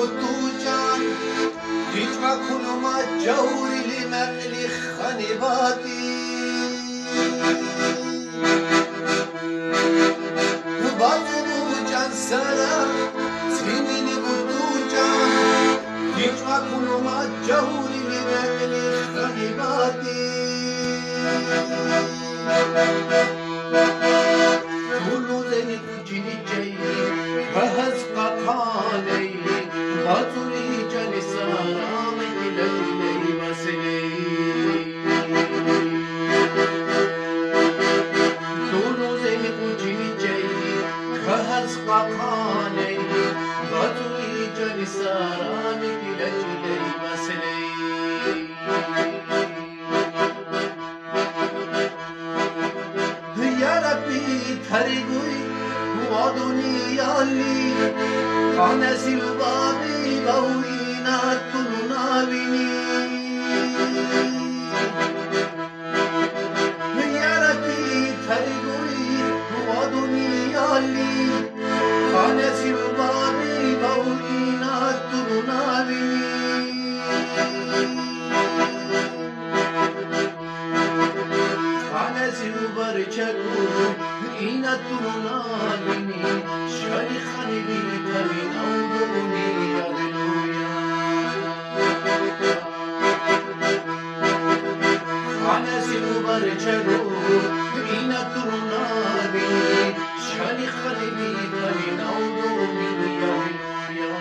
قطوجان يجمع كل ما جوري لمقلي خنباتي قطوجان سلام سيني قطوجان يجمع كل ما جوري لمقلي خنباتي كل ذلك جني جاي فهز قطاني بطلي جاني سلام لجلي مسلي كل ذلك جني جاي فهز قطاني بطلي جاني سلام لجلي مسلي يا ربي تريدوي ودنيا لي أنا سلبابي بوينا تنابني يا ربي تريدوي ودنيا لي أنا سلبابي بوينا تنابني أنا سلبر چلو اینا تنابني شالی خانی بیتمین اودونی هللویا أنا سلبر چلو اینا تنابني شالی خانی بیتمین اودونی هللویا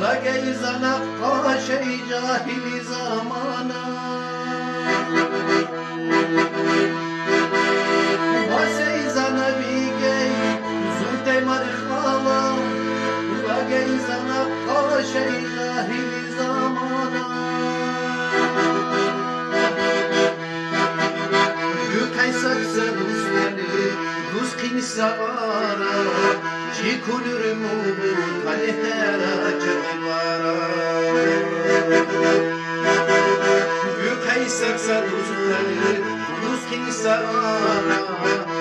لقي زنقا شي جاهل زمانا وسي زنبيكي زلتي مرخالا لقي زنقا شي جاهل زمانا يكي سكسة دوستني دوسكين سوارا چیکونر موبود ولی هرا چغوارا یکی سکسد روزتنی روز کی سوارا